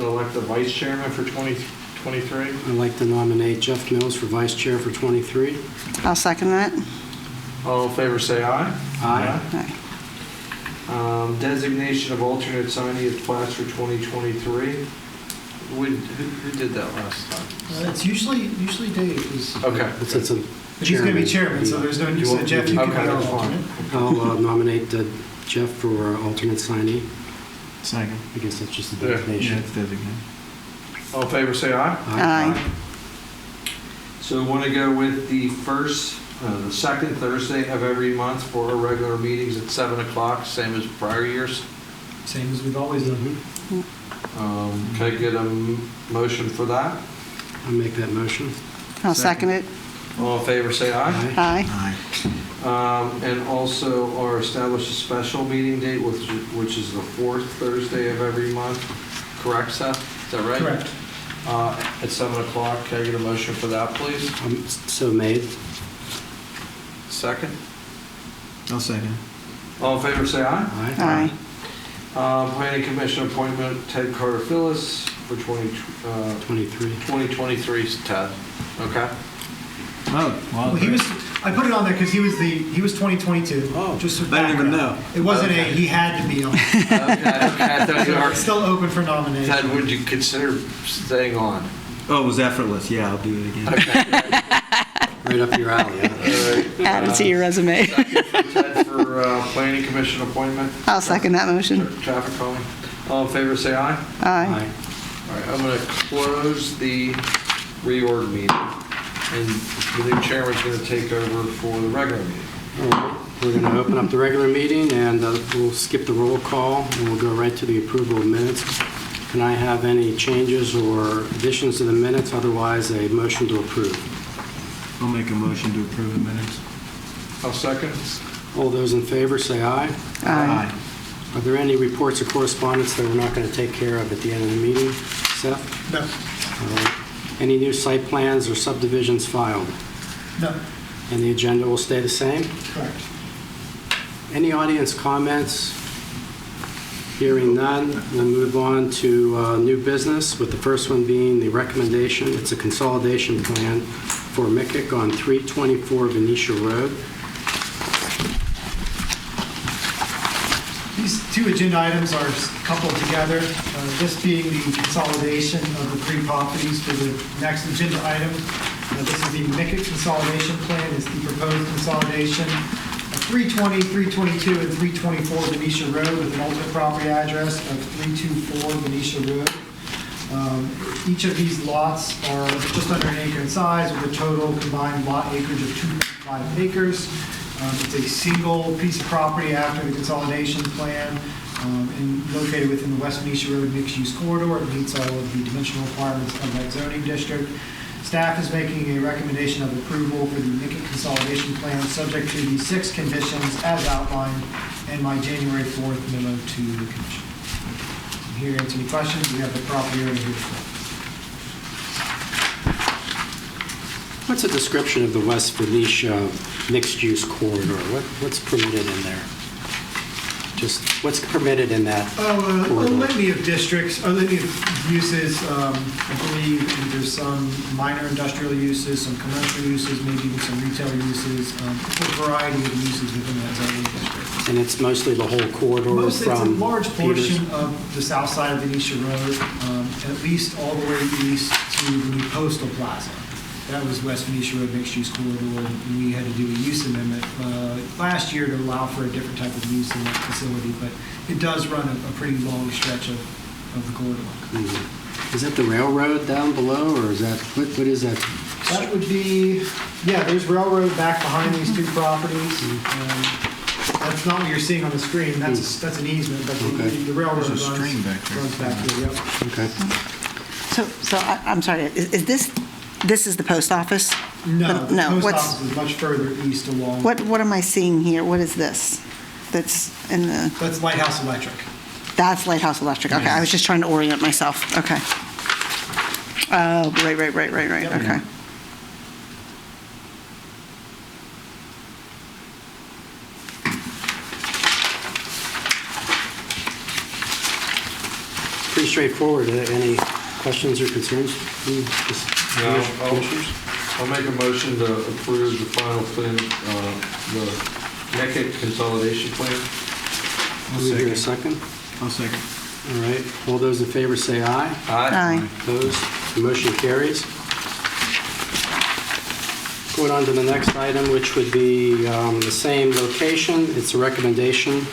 Elect the vice chairman for 2023. I'd like to nominate Jeff Mills for vice chair for 23. I'll second that. All in favor, say aye. Aye. Aye. Designation of alternate signee of class for 2023. Who did that last time? It's usually Dave is. Okay. It's a But he's going to be chairman, so there's no need. So Jeff, you can be our that's alternate. fine. I'll nominate Jeff for alternate signee. Second. I guess that's just a Yeah. designation. Yeah, it's designated. All in favor, say aye. Aye. So we want to go with the second Thursday of every month for our regular meetings at 7 o'clock, same as prior years. Same as we've always done. Can I get a motion for that? I'll make that motion. I'll second it. All in favor, say aye. Aye. And also our establish a special meeting date, which is the fourth Thursday of every month. Correct, Seth? Is that right? Correct. At 7 o'clock. Can I get a motion for that, please? So made. Second. I'll second. All in favor, say aye. Aye. Planning Commission appointment, Ted Carter Phyllis for 23. 2023 is Ted. Okay. Oh, wow. Well, I put it on there because he was 2022. Oh, just for I didn't even background. know. It wasn't Okay. he had to be on. Okay. I thought you were. It's still open for nomination. Ted, would you consider staying on? Oh, it was effortless. Yeah, I'll do it again. Okay. Right up your alley. Huh? All right. Add it to your resume. Second for Ted for Planning Commission appointment. I'll second that motion. Traffic calming. All in favor, say aye. Aye. All right, I'm going to close the reorg meeting, and the new chairman's going to take over for the regular meeting. All right. We're going to open up the regular meeting, and we'll skip the roll call, and we'll go right to the approval of minutes. Can I have any changes or additions to the minutes? Otherwise, a motion to approve. I'll make a motion to approve the minutes. I'll second. All those in favor, say aye. Aye. Are there any reports or correspondence that we're not going to take care of at the end of the meeting? Seth? No. All right. Any new site plans or subdivisions filed? No. And the agenda will stay the same? Correct. Any audience comments? Hearing none, we'll move on to new business, with the first one being the recommendation. It's a consolidation plan for Mikec on 324 Venetia Road. These two agenda items are coupled together, this being the consolidation of the three properties for the next agenda item. This is the Mikec consolidation plan. It's the proposed consolidation of 320, 322, and 324 Venetia Road with an alternate property address of 324 Venetia Road. Each of these lots are just under an acre in size with a total combined lot acreage of 2.5 acres. It's a single piece of property after the consolidation plan and located within the West Venetia Road mixed-use corridor. It meets all of the dimensional requirements of that zoning district. Staff is making a recommendation of approval for the Mikec consolidation plan, subject to the 6 conditions as outlined in my January 4th memo to the Commission. I'm here to answer any questions. We have the property owner here. What's a description of the West Venetia mixed-use corridor? What's permitted in there? Just what's permitted in that A corridor? litany of districts, a litany of uses. I believe there's some minor industrial uses, some commercial uses, maybe even some retail uses, a variety of uses within that zoning district. And it's mostly the whole corridor It's a from large portion Peters? of the south side of Venetia Road, at least all the way east to the new Postal Plaza. That was West Venetia Road mixed-use corridor, and we had to do a use amendment last year to allow for a different type of use in that facility, but it does run a pretty long stretch of the corridor. Mhm. Is that the railroad down below, or is that, what is that? That would be, yeah, there's railroad back behind these two properties. That's not what you're seeing on the screen, that's an easement, but Okay. the railroad There's runs a stream back there. runs back there, yep. Okay. So I'm sorry, is this is the post office? No, the No, post what's- office is much further east along. What am I seeing here? What is this? That's in the, That's Lighthouse Electric. that's Lighthouse Electric. Okay, I was just trying to orient myself. Okay. Oh, right, Yep. okay. Pretty straightforward. Any questions or concerns from the No, commissioners? I'll make a motion to approve the final plan, the Mikec consolidation plan. Do we hear a second? I'll second. All right. All those in favor say aye. Aye. Opposed? The motion carries. Going on to the next item, which would be the same location. It's a recommendation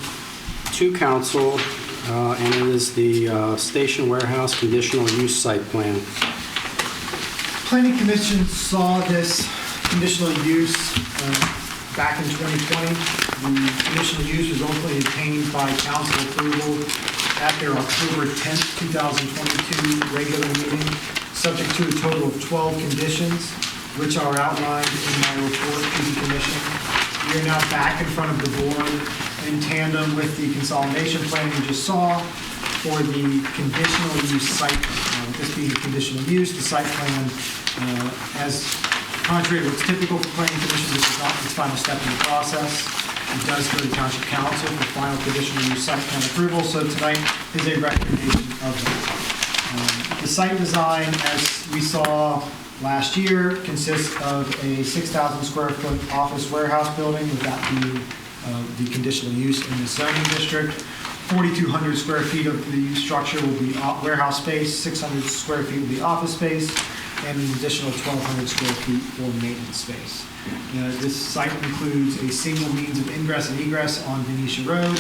to council, and it is the station warehouse conditional use site plan. Planning Commission saw this conditional use back in 2020. The conditional use was ultimately obtained by council approval at their October 10th, 2022 regular meeting, subject to a total of 12 conditions, which are outlined in my report to the commission. We are now back in front of the board in tandem with the consolidation plan you just saw for the conditional use site plan. This being a conditional use, the site plan, as contrary to what's typical for planning commission, this is not its final step in the process. It does go to Township Council for final conditional use site plan approval, so tonight is a recommendation of that. The site design, as we saw last year, consists of a 6,000 square foot office warehouse building, with that being the conditional use in the zoning district. 4,200 square feet of the structure will be warehouse space, 600 square feet will be office space, and an additional 1,200 square feet for maintenance space. This site includes a single means of ingress and egress on Venetia Road.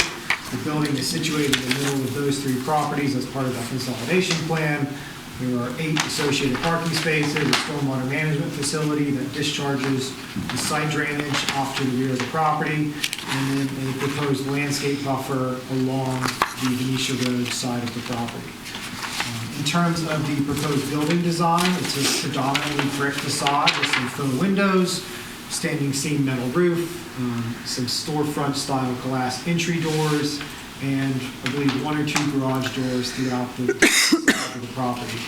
The building is situated in the middle of those three properties as part of that consolidation plan. There are 8 associated parking spaces, a stormwater management facility that discharges the site drainage off to the rear of the property, and then a proposed landscape buffer along the Venetia Road side of the property. In terms of the proposed building design, it's a predominantly brick facade with some faux windows, standing seam metal roof, some storefront style glass entry doors, and I believe 1 or 2 garage doors throughout the property.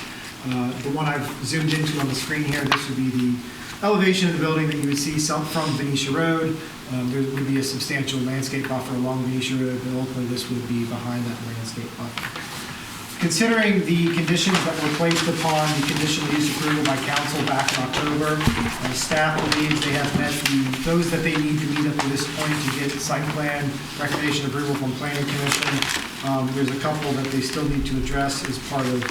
The one I've zoomed into on the screen here, this would be the elevation of the building that you would see from Venetia Road. There would be a substantial landscape buffer along Venetia Road, but ultimately this would be behind that landscape buffer. Considering the conditions that were placed upon the conditional use approval by council back in October, staff believes they have met those that they need to meet up to this point to get site plan recommendation approval from planning commission. There's a couple that they still need to address as part of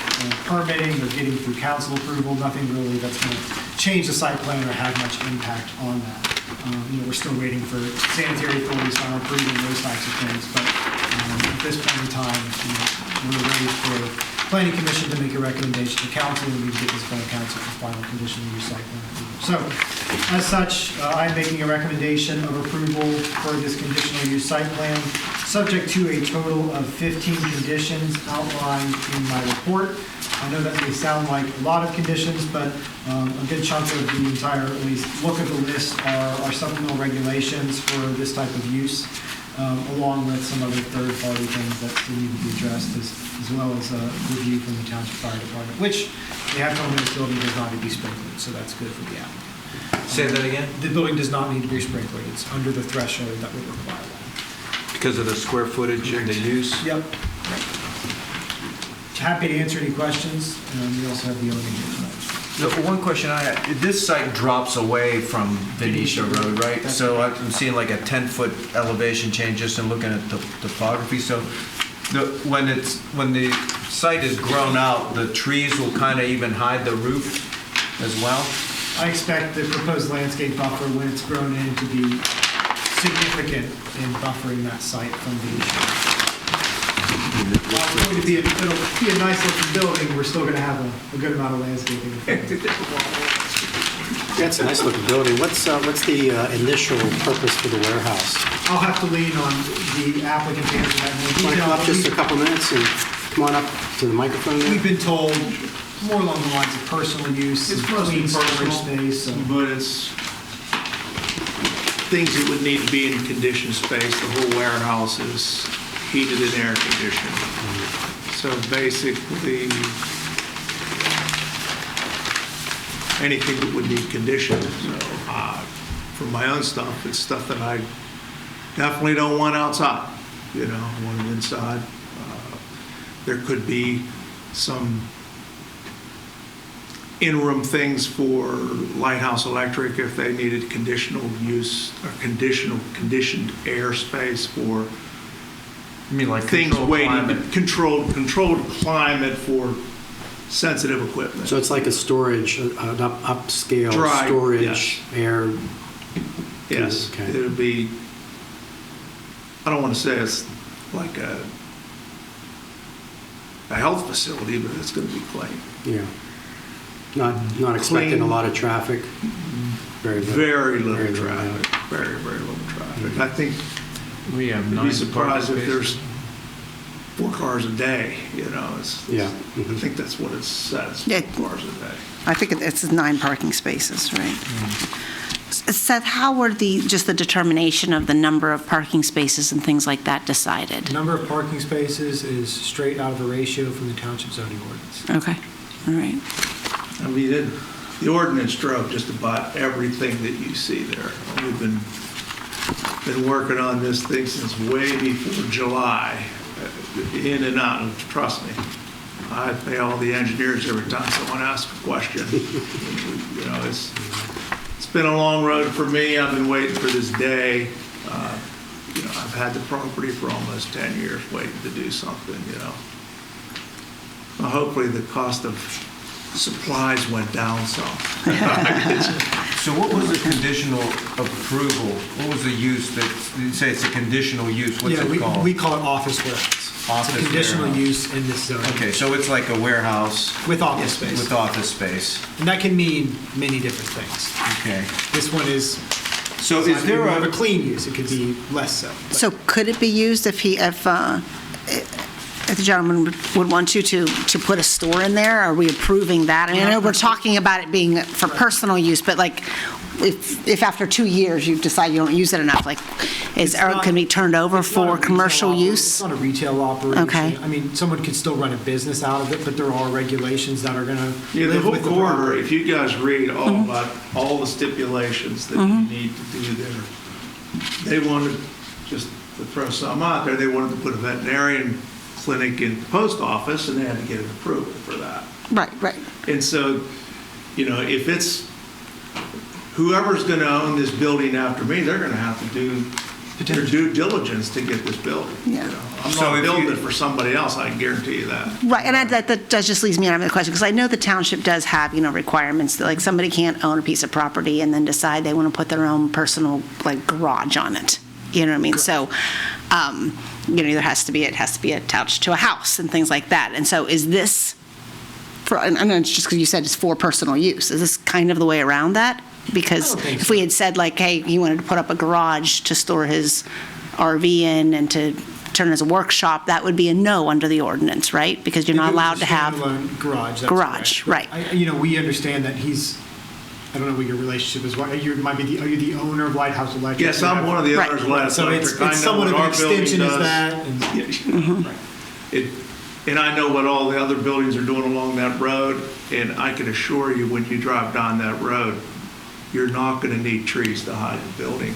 permitting or getting through council approval. Nothing really that's going to change the site plan or have much impact on that. We're still waiting for sanitary authorities final approval and those types of things, but at this point in time, we're ready for planning commission to make a recommendation to council, and we can get this in front of council for final conditional use site plan approval. So, as such, I'm making a recommendation of approval for this conditional use site plan, subject to a total of 15 conditions outlined in my report. I know that may sound like a lot of conditions, but a good chunk of the entire, at least look at the list, are supplemental regulations for this type of use, along with some other third-party things that still need to be addressed, as well as a review from the Township Fire Department, which they have told me this building does not need to be sprinkled, so that's good for the applicant. Say that again? The building does not need to be sprinkled. It's under the threshold that would require that. Because of the square footage and the use? Yep. Happy to answer any questions. We also have the owner here. One question I had, this site drops away from Venetia Road, right? So I'm seeing like a 10-foot elevation change just in looking at the topography. So when the site is grown out, the trees will kind of even hide the roof as well? I expect the proposed landscape buffer, when it's grown in, to be significant in buffering that site from Venetia. While it's going to be it'll be a nice looking building, we're still going to have a good amount of landscaping. Yeah, it's a nice looking building. What's the initial purpose for the warehouse? I'll have to lean on the applicant to answer that in more Want to detail. come up just a couple minutes and come on up to the microphone there? We've been told more along the lines of personal use, It's mostly clean storage personal, space. but it's things that would need to be in conditioned space. The whole warehouse is heated and air conditioned. So basically, anything that would need conditioned. So for my own stuff, it's stuff that I definitely don't want outside. I want it inside. There could be some interim things for Lighthouse Electric if they needed conditional use or conditioned airspace for I mean, like things controlled waiting, climate. controlled climate for sensitive equipment. So it's like a storage, an upscale Dry, storage, air. Yes, Okay. it would be, I don't want to say it's like a health facility, but it's going to be clean. Yeah. Not expecting a Clean. lot of traffic. Very little. Very little Very little, traffic, very, very little traffic. I think We have you'd 9 be surprised parking if there's spaces. 4 cars a day, you know, Yeah. I think that's what it says, Yeah. 4 cars a day. I think it's 9 parking spaces, right? Seth, how were just the determination of the number of parking spaces and things like that decided? The number of parking spaces is straight out of a ratio from the township zoning ordinance. Okay, all right. I mean, the ordinance drove just about everything that you see there. We've been working on this thing since way before July, in and out, and trust me. I pay all the engineers every time someone asks a question. You know, it's been a long road for me. I've been waiting for this day. You know, I've had the property for almost 10 years waiting to do something, you know. Well, hopefully the cost of supplies went down some. So what was the conditional approval? What was the use that, you say it's a conditional use, what's Yeah, it called? we call it office warehouse. Office It's a conditional warehouse. use in this zone. Okay, so it's like a warehouse With office space. with office space. And that can mean many different things. Okay. This one is So is designed to be there more of a, a clean use. It could be less so. But So could it be used if the gentleman would want you to put a store in there? Are we approving that? I mean, I know we're talking about it being for personal use, but like, if after 2 years you decide you don't use it enough, like, It's not- can be turned over it's not a for retail commercial It's use? not a retail operation. Okay. I mean, someone could still run a business out of it, but there are regulations that are going to Yeah, the live whole with the corridor, property. if you guys read all about all the stipulations that you need to do there, they wanted, just to throw some out there, they wanted to put a veterinarian clinic in the post office, and they had to get an approval for that. Right, right. And so, you know, if it's, whoever's going to own this building after me, they're going to have to do their due diligence to get this building. you Yeah. know. I'm So not if building you- it for somebody else, I can guarantee you that. Right, and that just leads me on to the question, because I know the township does have, requirements that, like, somebody can't own a piece of property and then decide they want to put their own personal, like, garage on it. You know what I mean? So, there has to be attached to a house and things like that. And so is this, and I know it's just because you said it's for personal use, is this kind of the way around that? Because I don't think if we had said, like, hey, he wanted to put up a garage to store his RV in and to turn as a workshop, that would be a no under the ordinance, right? Because you're not If it was allowed a to have. standalone garage. That's Garage, correct. right. We understand that I don't know what your relationship is. Are you the owner of Lighthouse Electric? Yes, I'm one of the Right. owners of Lighthouse So Electric. I it's know somewhat what of an our building extension is does. that. and- Right. And I know what all the other buildings are doing along that road, and I can assure you, when you drive down that road, you're not going to need trees to hide the building.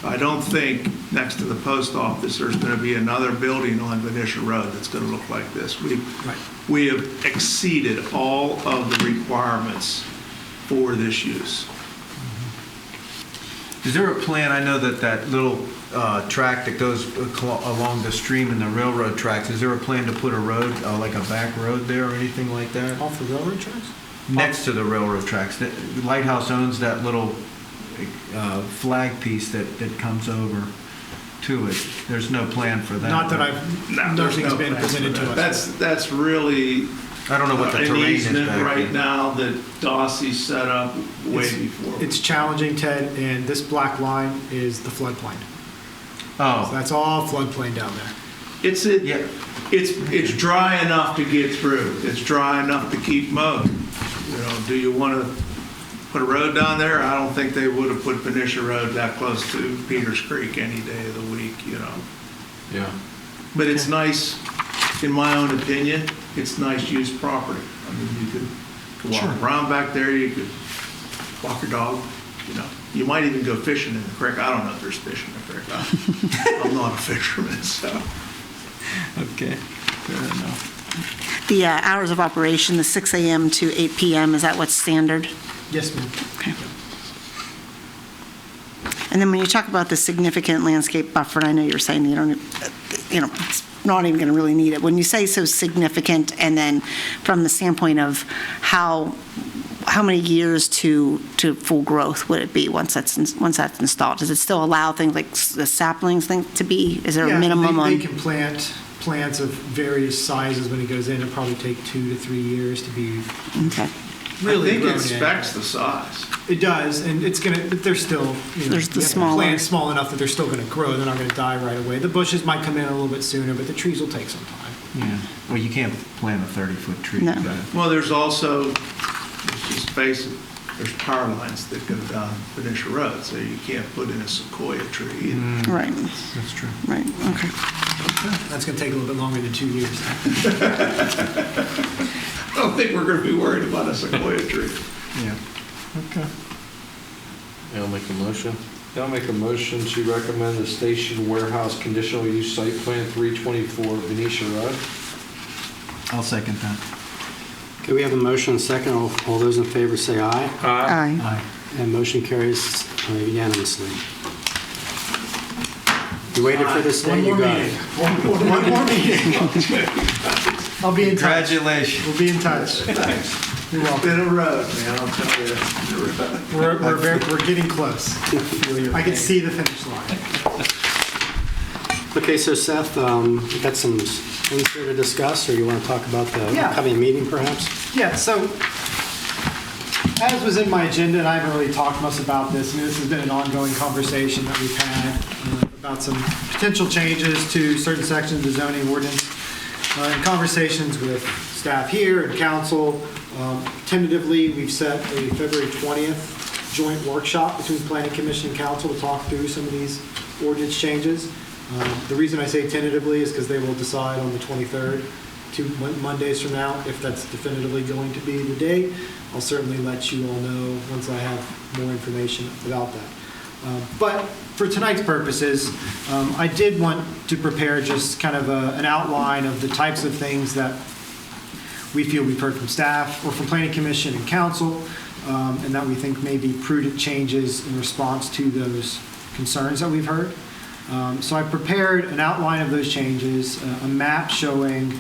I don't think next to the post office, there's going to be another building on Venetia Road that's going to look like this. Right. We have exceeded all of the requirements for this use. is there a plan, I know that little track that goes along the stream and the railroad tracks, is there a plan to put a road, like a back road there or anything like that? Off the railroad tracks? Next to the railroad tracks. The Lighthouse owns that little flag piece that comes over to it. There's no plan for that. Not that There's nothing's no been plan for presented to that. us. That's really I don't know what the an terrain is easement back right there. now that Dossie set up way before. It's challenging, Ted, and this black line is the floodplain. So Oh, that's all floodplain down there. yeah. It's dry enough to get through. It's dry enough to keep mowed. Do you want to put a road down there? I don't think they would have put Venetia Road that close to Peters Creek any day of the week, Yeah. But it's nice, in my own opinion, it's nice used property. I mean, you could walk around back there, you could walk your dog, You might even go fishing in the creek. I don't know if there's fish in the creek. I'm not a fisherman, so. Okay, fair enough. The hours of operation, the 6 a.m. to 8 p.m., is that what's standard? Yes, ma'am. Okay. And then when you talk about the significant landscape buffer, and I know you're saying you don't, it's not even going to really need it. When you say so significant, and then from the standpoint of how many years to full growth would it be once that's installed? Does it still allow things like the saplings to be? Is there a minimum on? They can plant plants of various sizes when it goes in. It'll probably take 2 to 3 years to be Okay. really I think grown it in. specs the size. It does, and it's gonna. But they're still, There's the you have smaller. plants small enough that they're still going to grow. They're not going to die right away. The bushes might come in a little bit sooner, but the trees will take some time. Yeah. Well, you can't plant a 30-foot tree. No. You gotta- Well, there's also, let's just face it, there's power lines that go down Venetia Road, so you can't put in a sequoia tree either. Right, That's true. right, okay. That's going to take a little bit longer than 2 years. I don't think we're going to be worried about a sequoia tree. Yeah. Okay. I'll make a motion. I'll make a motion to recommend the station warehouse conditional use site plan 324 Venetia Road. I'll second that. Okay, we have a motion and a second. All those in favor say aye. Aye. Aye. And motion carries unanimously. You waited for this day, you got it. One more meeting. I'll be in touch. Congratulations. We'll be in touch. You're It's welcome. been a road, man, I'll tell you. We're getting close. I can see the finish line. Okay, so Seth, you got some things here to discuss, or you want to talk about the Yeah. upcoming meeting perhaps? Yeah, so as was in my agenda, and I haven't really talked much about this, this has been an ongoing conversation that we've had about some potential changes to certain sections of the zoning ordinance, and conversations with staff here and council. Tentatively, we've set a February 20th joint workshop between Planning Commission and council to talk through some of these ordinance changes. The reason I say tentatively is because they will decide on the 23rd, 2 Mondays from now, if that's definitively going to be the date. I'll certainly let you all know once I have more information about that. But for tonight's purposes, I did want to prepare just kind of an outline of the types of things that we feel we've heard from staff or from Planning Commission and council, and that we think may be prudent changes in response to those concerns that we've heard. So I prepared an outline of those changes, a map showing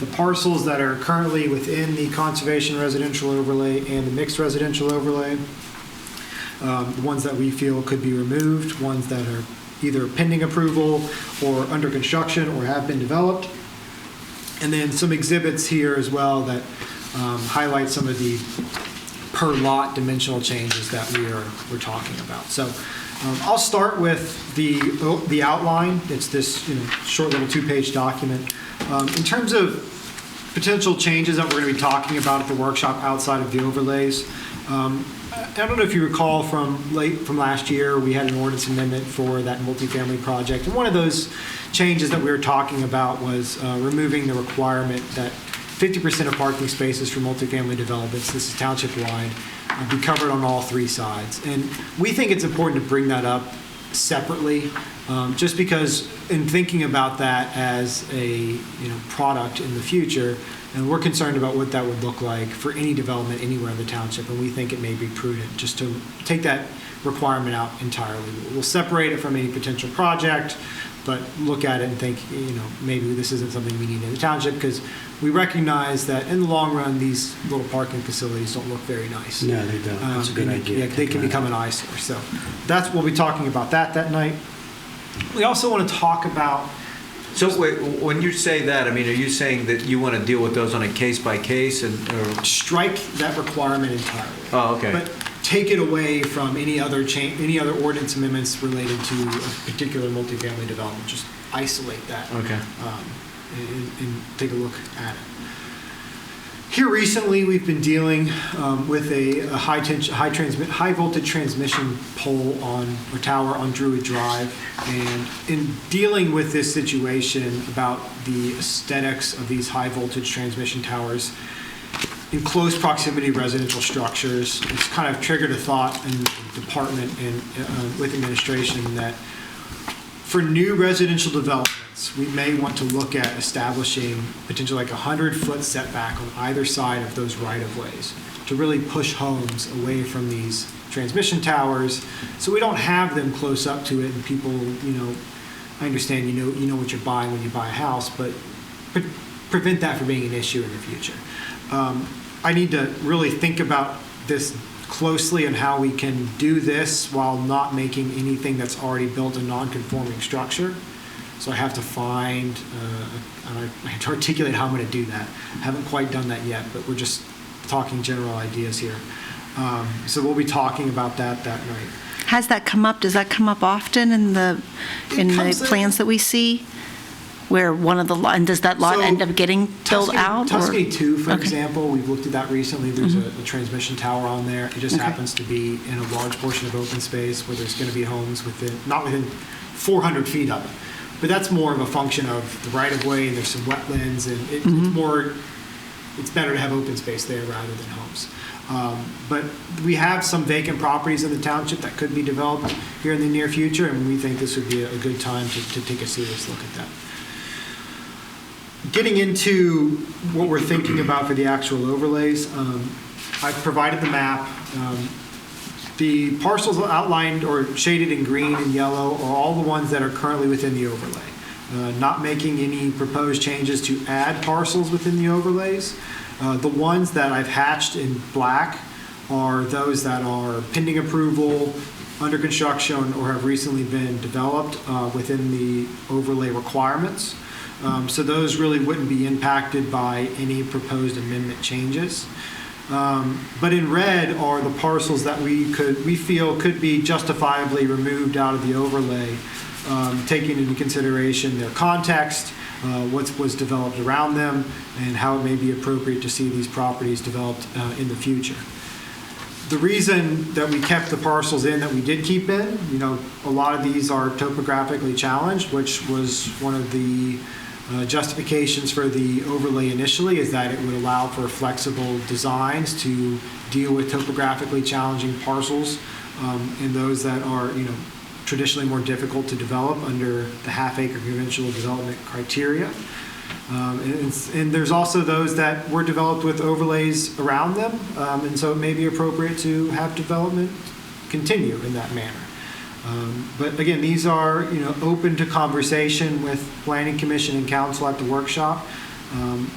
the parcels that are currently within the conservation residential overlay and the mixed residential overlay, the ones that we feel could be removed, ones that are either pending approval or under construction or have been developed, and then some exhibits here as well that highlight some of the per lot dimensional changes that we're talking about. So I'll start with the outline. It's this short little 2-page document. In terms of potential changes that we're going to be talking about at the workshop outside of the overlays, I don't know if you recall from last year, we had an ordinance amendment for that multifamily project. And one of those changes that we were talking about was removing the requirement that 50% of parking spaces for multifamily developments, this is township-wide, be covered on all 3 sides. And we think it's important to bring that up separately, just because in thinking about that as a product in the future, and we're concerned about what that would look like for any development anywhere in the township, and we think it may be prudent just to take that requirement out entirely. We'll separate it from any potential project, but look at it and think, maybe this isn't something we need in the township, because we recognize that in the long run, these little parking facilities don't look very nice. No, they don't. That's a good And idea. yeah, they can become an eyesore. So we'll be talking about that night. We also want to talk about. So wait, when you say that, I mean, are you saying that you want to deal with those on a case-by-case or? Strike that requirement entirely. Oh, okay. But take it away from any other ordinance amendments related to a particular multifamily development. Just isolate that. Okay. And take a look at it. Here recently, we've been dealing with a high voltage transmission pole or tower on Druid Drive, and in dealing with this situation about the aesthetics of these high voltage transmission towers in close proximity to residential structures, it's kind of triggered a thought in the department and with administration that for new residential developments, So we may want to look at establishing potentially like a 100-foot setback on either side of those right-of-ways to really push homes away from these transmission towers, so we don't have them close up to it and people, I understand you know what you're buying when you buy a house, but prevent that from being an issue in the future. I need to really think about this closely and how we can do this while not making anything that's already built a non-conforming structure. So I have to find, I have to articulate how I'm going to do that. I haven't quite done that yet, but we're just talking general ideas here. So we'll be talking about that night. Has that come up? Does that come up often in the plans that we see? Where one of the lot, and does that lot So, end up getting built out? or- Tuscany 2, for Okay. example, we've looked at that recently. There's a transmission tower on there. It just Okay. happens to be in a large portion of open space where there's going to be homes not within 400 feet of it. But that's more of a function of the right-of-way, and there's some wetlands, and it's better to have open space there rather than homes. But we have some vacant properties in the township that could be developed here in the near future, and we think this would be a good time to take a serious look at that. Getting into what we're thinking about for the actual overlays, I've provided the map. The parcels outlined or shaded in green and yellow are all the ones that are currently within the overlay. Not making any proposed changes to add parcels within the overlays. The ones that I've hatched in black are those that are pending approval, under construction, or have recently been developed within the overlay requirements. So those really wouldn't be impacted by any proposed amendment changes. But in red are the parcels that we feel could be justifiably removed out of the overlay, taking into consideration their context, what was developed around them, and how it may be appropriate to see these properties developed in the future. The reason that we kept the parcels in that we did keep in, a lot of these are topographically challenged, which was one of the justifications for the overlay initially, is that it would allow for flexible designs to deal with topographically challenging parcels and those that are, traditionally more difficult to develop under the half-acre conventional development criteria. And there's also those that were developed with overlays around them, and so it may be appropriate to have development continue in that manner. But again, these are open to conversation with Planning Commission and Council at the workshop.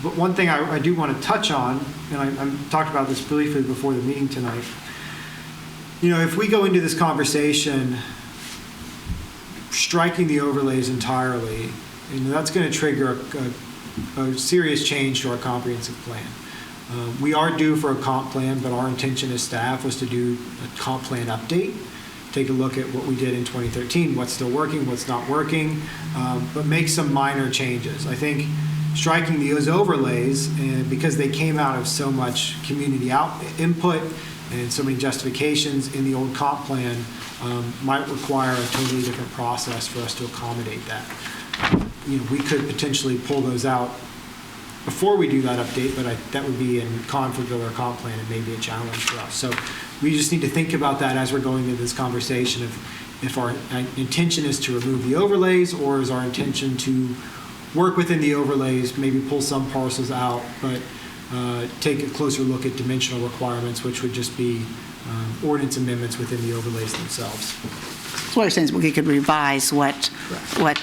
But one thing I do want to touch on, and I talked about this briefly before the meeting tonight. If we go into this conversation striking the overlays entirely, that's going to trigger a serious change to our comprehensive plan. We are due for a comp plan, but our intention as staff was to do a comp plan update, take a look at what we did in 2013, what's still working, what's not working, but make some minor changes. I think striking those overlays, because they came out of so much community input and so many justifications in the old comp plan, might require a totally different process for us to accommodate that. We could potentially pull those out before we do that update, but that would be in conflict with our comp plan and maybe a challenge for us. So we just need to think about that as we're going into this conversation of if our intention is to remove the overlays, or is our intention to work within the overlays, maybe pull some parcels out, but take a closer look at dimensional requirements, which would just be ordinance amendments within the overlays themselves. So what you're saying is we could revise what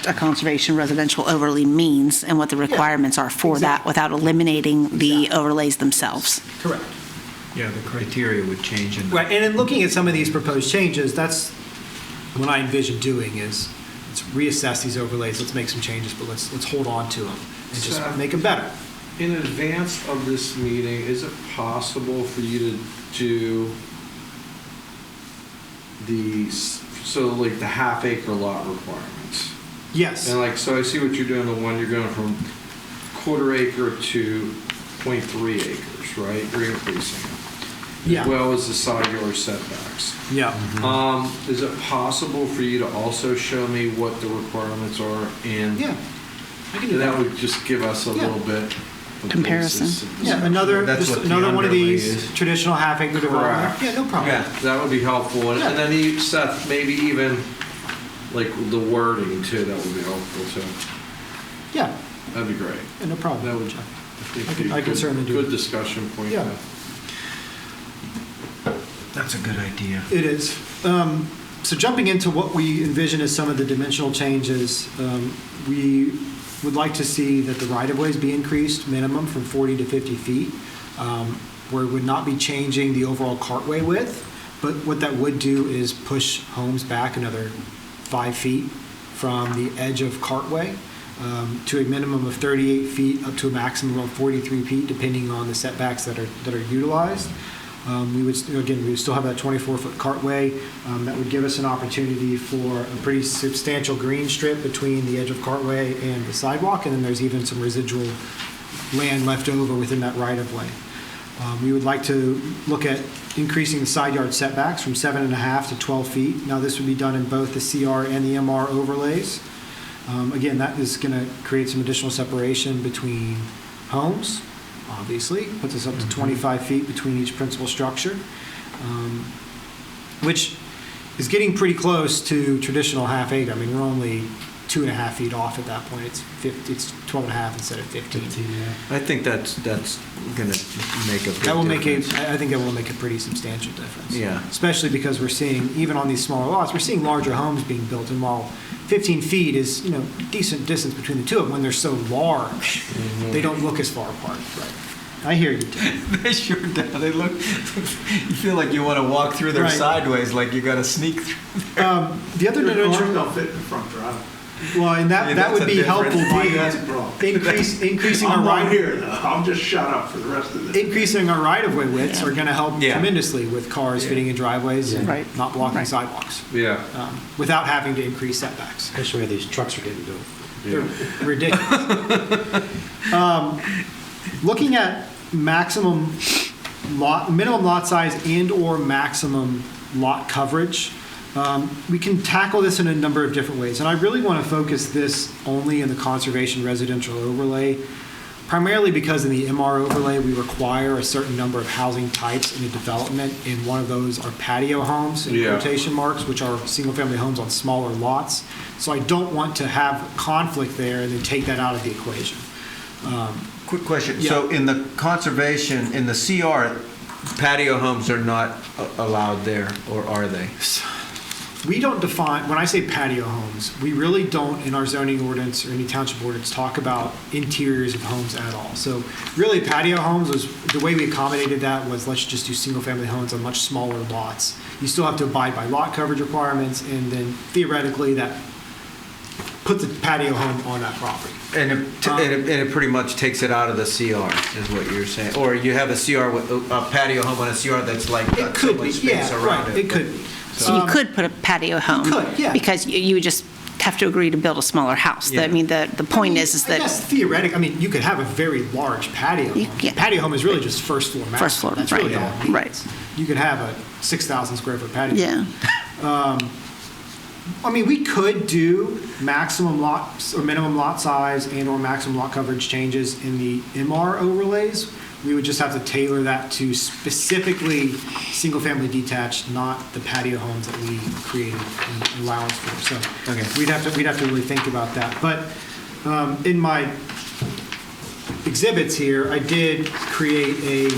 a conservation residential overlay means and what the requirements are for that without eliminating the overlays themselves. Correct. Yeah, the criteria would change. Right, and in looking at some of these proposed changes, that's what I envision doing is let's reassess these overlays, let's make some changes, but let's hold on to them and just make them better. In advance of this meeting, is it possible for you to do the half-acre lot requirements? Yes. And so I see what you're doing, the one you're going from quarter acre to 0.3 acres, right? You're increasing it. Yeah. As well as the side yard setbacks. Yeah. Is it possible for you to also show me what the requirements are? And Yeah. I can do that that. would just give us a little bit of Comparison. basis. Yeah, another That's what the one of underlay these is. traditional half-acre development. Correct. Yeah, no problem. Yeah, that would be helpful. And Yeah. then Seth, maybe even like the wording too, that would be helpful too. Yeah, That'd be great. no problem. That would, Jeff. I think, I can certainly do good it. discussion point. Yeah. That's a good idea. It is. So jumping into what we envision as some of the dimensional changes, we would like to see that the right-of-ways be increased minimum from 40 to 50 feet, where it would not be changing the overall cartway width, but what that would do is push homes back another 5 feet from the edge of cartway to a minimum of 38 feet up to a maximum of 43 feet, depending on the setbacks that are utilized. We would still have that 24-foot cartway. That would give us an opportunity for a pretty substantial green strip between the edge of cartway and the sidewalk, and then there's even some residual land left over within that right-of-way. We would like to look at increasing the side yard setbacks from 7.5 to 12 feet. Now, this would be done in both the CR and the MR overlays. Again, that is going to create some additional separation between homes. Obviously, puts us up to 25 feet between each principal structure, which is getting pretty close to traditional half acre. I mean, we're only 2.5 feet off at that point. It's 12.5 instead of 15. I think that's going to make a big That will difference. I think that will make a pretty substantial difference. Yeah. Especially because we're seeing, even on these smaller lots, we're seeing larger homes being built, and while 15 feet is, decent distance between the two of them, when they're so large, they don't look as far apart. Right. I hear you, Tim. They sure do. They look. You feel like you want to walk through them Right. sideways, like you got to sneak through. The other Their cars dimension, don't fit in the front driveway. well, and Yeah, that that's would a be difference. helpful. That's a problem. Increasing our I'm not right, here, though. I'll just shut up for the rest of this. increasing our right-of-way widths are going to help Yeah. tremendously with cars fitting in driveways and Right. not blocking Right. sidewalks, Yeah. without having to increase setbacks. Especially where these trucks are getting built. They're ridiculous. Looking at minimum lot size and/or maximum lot coverage, we can tackle this in a number of different ways. And I really want to focus this only in the conservation residential overlay, primarily because in the MR overlay, we require a certain number of housing types in a development, and one of those are patio homes, in Yeah. quotation marks, which are single-family homes on smaller lots. So I don't want to have conflict there and then take that out of the equation. Quick question. Yeah. So in the conservation, in the CR, patio homes are not allowed there, or are they? We don't define, when I say patio homes, we really don't in our zoning ordinance or any township ordinance talk about interiors of homes at all. So really patio homes was, the way we accommodated that was let's just do single family homes on much smaller lots. You still have to abide by lot coverage requirements, and then theoretically that put the patio home on that property. And it pretty much takes it out of the CR, is what you're saying? Or you have a CR with a patio home on a CR that's like It got so could much be, space yeah, around right, it. it could be. So you could put a patio home. could, yeah. Because you would just have to agree to build a smaller house. Yeah. I mean, the point is I guess that, theoretically, I mean, you could have a very large patio home. Yeah. Patio home is really just first floor maximum. First floor, That's right, really all it needs. right. You could have a 6,000 square foot patio. yeah. I mean, we could do maximum lot or minimum lot size and or maximum lot coverage changes in the MR overlays. We would just have to tailor that to specifically single-family detached, not the patio homes that we created an allowance for. So Okay. we'd have to really think about that. But in my exhibits here, I did create a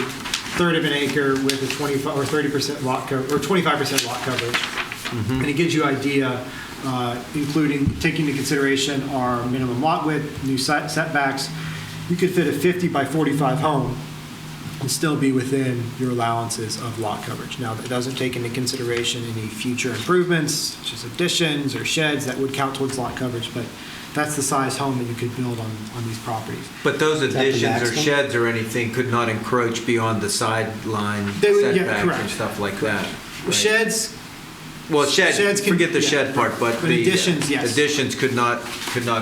third of an acre with a 25 or 30% lot cover or 25% lot coverage. And it gives you idea, including taking into consideration our minimum lot width, new setbacks. You could fit a 50 by 45 home and still be within your allowances of lot coverage. Now, that doesn't take into consideration any future improvements, such as additions or sheds that would count towards lot coverage, but that's the size home that you could build on these properties. But those that the additions or maximum? sheds or anything could not encroach beyond the sideline They would- yeah, setbacks correct. and stuff like that. right? Sheds, Well, sheds can- forget the yeah. shed part, but But the additions, yes. additions could not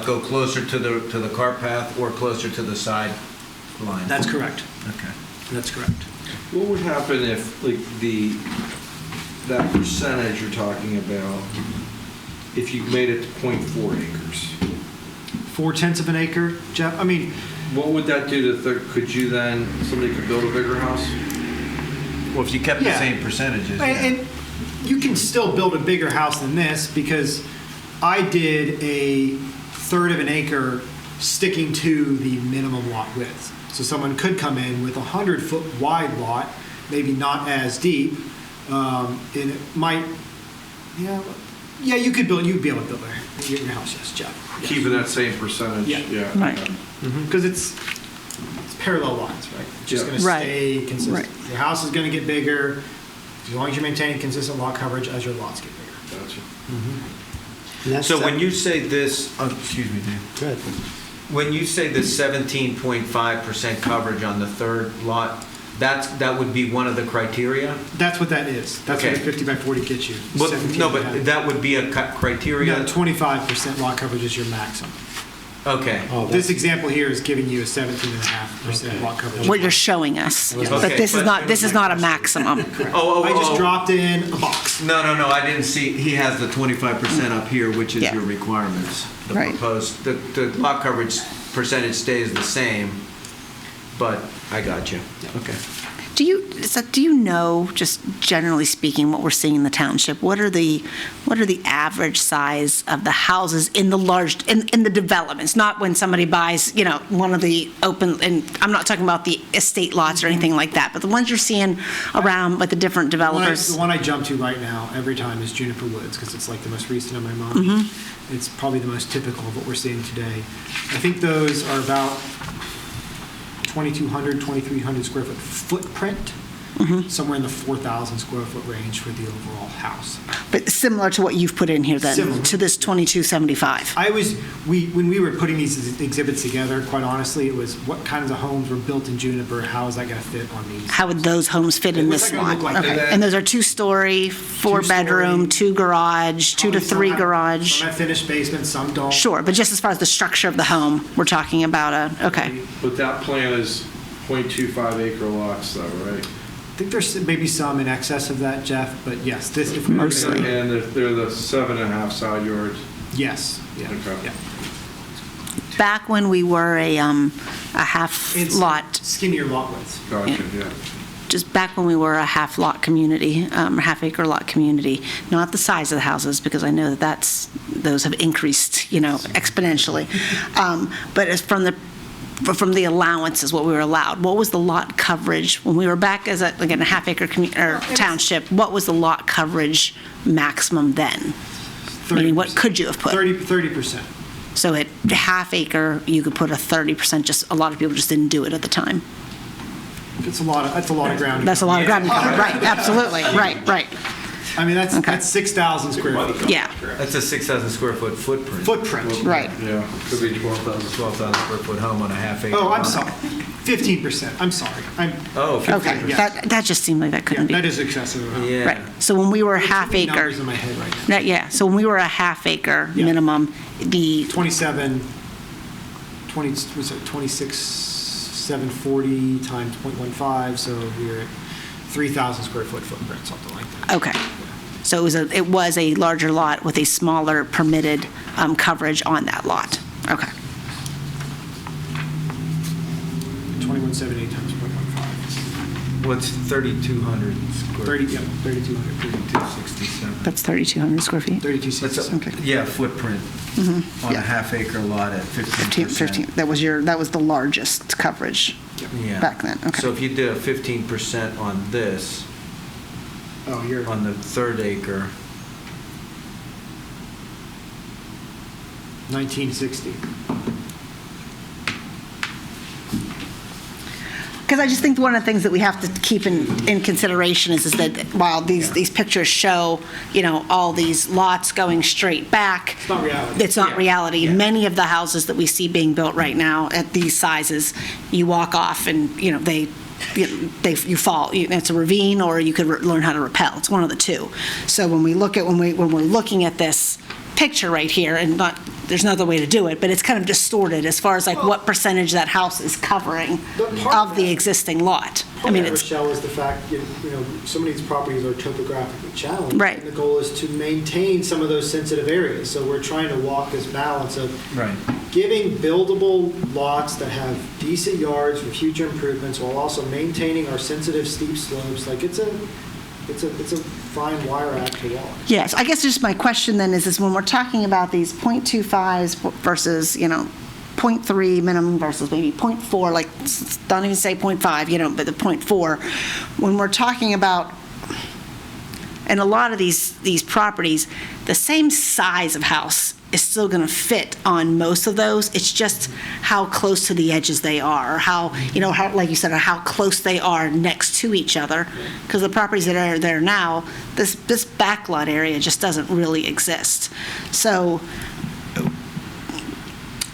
go closer to the cart path or closer to the side line. that's correct. Okay. That's correct. What would happen if, like, that percentage you're talking about, if you made it to 0.4 acres? 4/10 of an acre, Jeff? I mean, What would that do to, could you then, somebody could build a bigger house? Well, if you kept the Yeah. same percentages. yeah. and you can still build a bigger house than this because I did a third of an acre sticking to the minimum lot width. So someone could come in with a 100-foot wide lot, maybe not as deep, and it might, yeah, you'd be able to build your house, yes, Jeff. Yes. Keeping that same percentage, Yeah. yeah. Right. okay. Because it's parallel lines, right? It's just Yeah. going to Right. stay consistent. Right. Your house is going to get bigger as long as you're maintaining consistent lot coverage as your lots get bigger. Gotcha. And that's So when you say this, excuse me, Dave. Good. When you say the 17.5% coverage on the third lot, that would be one of the criteria? That's what that is. That's Okay. what a 50 by 40 gets you. Well, 17 no, and a half. but that would be a criteria? No, 25% lot coverage is your maximum. Okay. Oh, This example here is giving you a 17.5% lot coverage. What you're showing us. Okay, But this is but- not a maximum. Oh, I just dropped in a box. No, I didn't see, he has the 25% up here, which is Yeah. your requirements. The Right. proposed, the lot coverage percentage stays the same, but I got you. Okay. Do you know, just generally speaking, what we're seeing in the township? What are the average size of the houses in the developments? Not when somebody buys, one of the open, and I'm not talking about the estate lots or anything like that, but the ones you're seeing around with the different developers. The one I jump to right now every time is Juniper Woods because it's like the most recent in my mind. Mm-hmm. It's probably the most typical of what we're seeing today. I think those are about 2,200, 2,300 square foot footprint, somewhere in the 4,000 square foot range for the overall house. But similar to what you've put in here then, Similar. to this 2275. When we were putting these exhibits together, quite honestly, it was what kinds of homes were built in Juniper, how is that going to fit on these? How would those homes fit in What's this that gonna lot? look like? Okay. And those are 2-story, 4-bedroom, 2 garage, 2 to 3 garage? Some have finished basements, some don't. Sure, but just as far as the structure of the home, we're talking about okay. But that plan is 0.25 acre lots though, right? I think there's maybe some in excess of that, Jeff, but yes, this, if we were Mostly. to- And they're the 7.5 side yards. yes, yeah, Okay. yeah. Back when we were a half It's lot, skinnier lot widths. Gotcha, yeah. just back when we were a half lot community, half acre lot community, not the size of the houses, because I know that those have increased, exponentially. But as from the allowances, what we were allowed, what was the lot coverage when we were back as a half acre township? What was the lot coverage maximum then? Meaning, what could you have put? 30%. So at half acre, you could put a 30%. Just a lot of people just didn't do it at the time. That's a lot of ground. to That's a cover. lot of ground to cover. Right? Absolutely. Right. I mean, Okay. that's 6,000 square feet. Yeah. That's a 6,000 square foot footprint. Footprint. Right. Yeah, could be 12,000. 12,000 square foot home on a half acre. Oh, I'm lot. sorry. 15%. I'm sorry. Oh, 50%. Okay. Yes. That just seemed like that Yeah, couldn't be. that is excessive. Yeah. Right. So when we were a Too half many acre. numbers in my head right now. Yeah. So when we were a half acre Yeah. minimum, the 26,740 times 0.15, so we're at 3,000 square foot footprint, something like that. okay. So it was a larger lot with a smaller permitted coverage on that lot. Okay. 2178 times 0.15. What's 3,200 square? 3,200. 3,267. That's 3,200 square feet. 3266. Okay. Yeah, footprint on yeah. a half acre lot at 15%. 15. That was the largest coverage Yeah. back then. Okay. So if you did a 15% on this, Oh, you're, on the third acre, 1960. Because I just think one of the things that we have to keep in consideration is that while these pictures show, all these lots going straight back. It's not reality. It's not Yeah. reality. Yeah. Many of the houses that we see being built right now at these sizes, you walk off and, you fall. It's a ravine, or you could learn how to rappel. It's one of the two. So when we're looking at this picture right here, and there's no other way to do it, but it's kind of distorted as far as what percentage that house is covering But part of of the that- existing lot. Part of that, Rochelle, is the fact, so many of these properties are topographically challenged. Right. And the goal is to maintain some of those sensitive areas. So we're trying to walk this balance of right. giving buildable lots that have decent yards for future improvements while also maintaining our sensitive steep slopes. Like it's a fine wire act to walk. Yes, I guess just my question then is when we're talking about these .25s versus, .3 minimum versus maybe .4, like, don't even say .5, but the .4, when we're talking about, and a lot of these properties, the same size of house is still going to fit on most of those. It's just how close to the edges they are, or how, how, like you said, or how close they are next to each other. Because the properties that are there now, this backlot area just doesn't really exist. So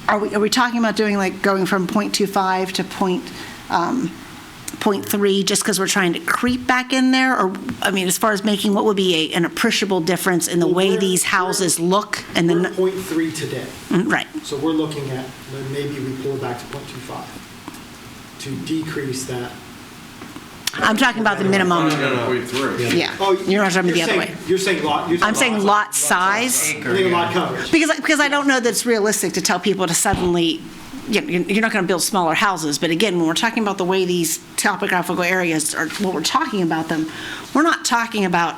are we talking about doing, like, going from .25 to .3 just because we're trying to creep back in there? Or, I mean, as far as making what would be an appreciable difference in the way these houses look? And We're then, at .3 today. right. So we're looking at, maybe we pull it back to .25 to decrease that. I'm talking about the minimum. Yeah. Oh, You're not talking the other saying- way. You're saying lot. You're I'm saying lot size. You're saying lot coverage. Because I don't know that it's realistic to tell people to suddenly, you're not going to build smaller houses. But again, when we're talking about the way these topographical areas are, what we're talking about them, we're not talking about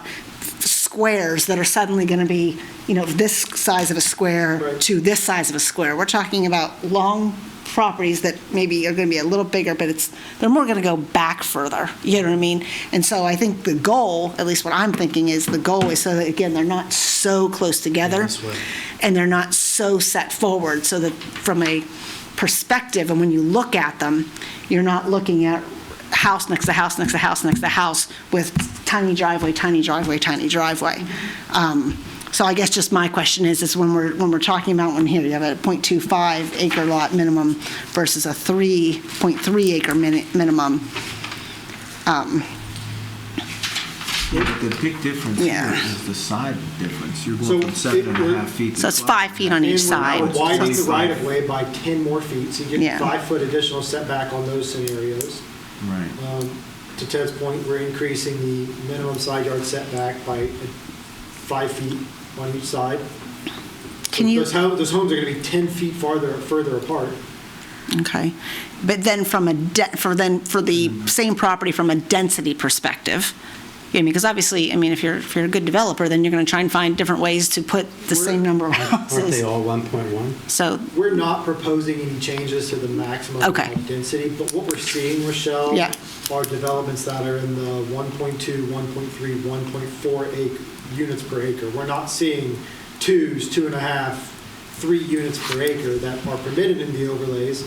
squares that are suddenly going to be, this size of a square Right. to this size of a square. We're talking about long properties that maybe are going to be a little bigger, but they're more going to go back further. You know what I mean? And so I think the goal, at least what I'm thinking is, the goal is so that, again, they're not so close together, That's right. and they're not so set forward, so that from a perspective, and when you look at them, you're not looking at house next to house next to house next to house with tiny driveway, tiny driveway, tiny driveway. So I guess just my question is when we're talking about, when here you have a .25 acre lot minimum versus a 3.3 acre minimum. The big difference Yeah. here is the side difference. You're So going from 7.5 feet to So it's 12. 5 feet on each side. And we're widening the right-of-way by 10 more feet, so you Yeah. get 5-foot additional setback on those scenarios. Right. To Ted's point, we're increasing the minimum side yard setback by 5 feet on each side. Can you? Those homes are going to be 10 feet further apart. Okay. But then for the same property from a density perspective, because obviously, I mean, if you're a good developer, then you're going to try and find different ways to put the same number of Aren't they houses. all 1.1? So, We're not proposing any changes to the maximum Okay. density, but what we're seeing, Rochelle, Yeah. are developments that are in the 1.2, 1.3, 1.4 units per acre. We're not seeing 2s, 2.5, 3 units per acre that are permitted in the overlays.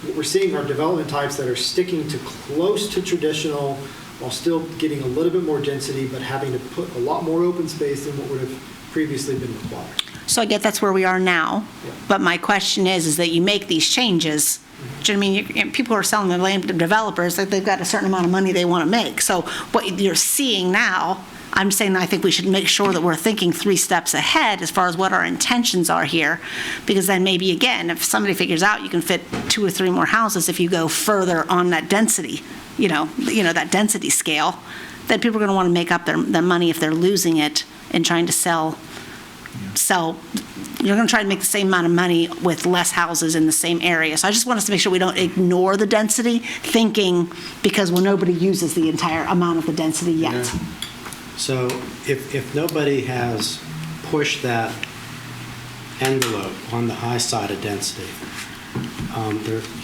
What we're seeing are development types that are sticking to close to traditional while still getting a little bit more density, but having to put a lot more open space than what would have previously been required. so I get that's where we are now. Yeah. But my question is that you make these changes. Do you know what I mean? People are selling their land to developers, like they've got a certain amount of money they want to make. So what you're seeing now, I'm saying I think we should make sure that we're thinking 3 steps ahead as far as what our intentions are here. Because then maybe, again, if somebody figures out you can fit 2 or 3 more houses if you go further on that density, that density scale, then people are going to want to make up their money if they're losing it and trying to sell. You're going to try to make the same amount of money with less houses in the same area. So I just want us to make sure we don't ignore the density, thinking because nobody uses the entire amount of the density yet. So if nobody has pushed that envelope on the high side of density,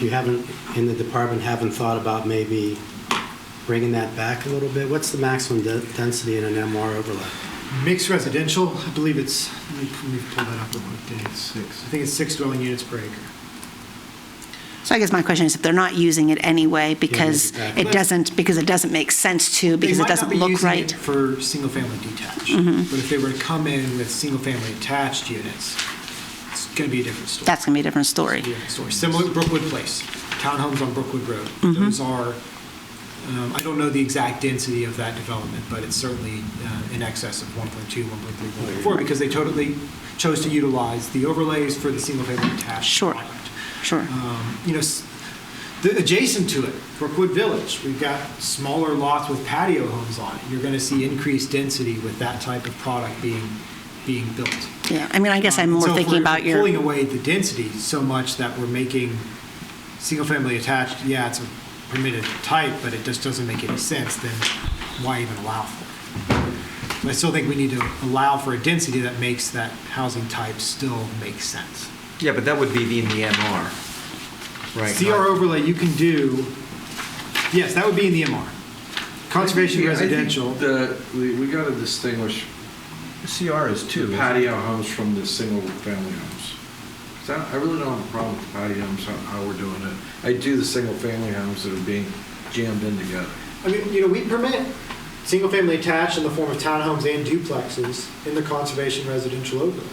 you haven't, in the department, haven't thought about maybe bringing that back a little bit? What's the maximum density in an MR overlay? Mixed residential, I believe it's, let me pull that up real quick. I think it's 6 dwelling units per acre. So I guess my question is if they're not using it anyway because exactly. it doesn't make sense to, because it doesn't look They might not be right. using it for single-family detached, but if they were to come in with single-family attached units, it's going to be a different story. That's going to be a different story. It's a different story. Similar to Brookwood Place, townhomes on Brookwood Road. Those are, I don't know the exact density of that development, but it's certainly in excess of 1.2, 1.3, 1.4, because they totally chose to utilize the overlays for the single-family attached Sure. product. Sure. Adjacent to it, Brookwood Village, we've got smaller lots with patio homes on it. You're going to see increased density with that type of product being built. Yeah, I mean, I guess I'm more So if thinking we're about your, pulling away the density so much that we're making single-family attached, yeah, it's a permitted type, but it just doesn't make any sense, then why even allow for it? But I still think we need to allow for a density that makes that housing type still make sense. Yeah, but that would be in the MR, right? CR overlay you can do, yes, that would be in the MR. Conservation I think residential. we got to distinguish CR is two. the patio homes from the single-family homes. 'Cause I really don't have a problem with patio homes, how we're doing it. I do the single-family homes that are being jammed in together. I mean, we permit single-family attached in the form of townhomes and duplexes in the conservation residential overlay.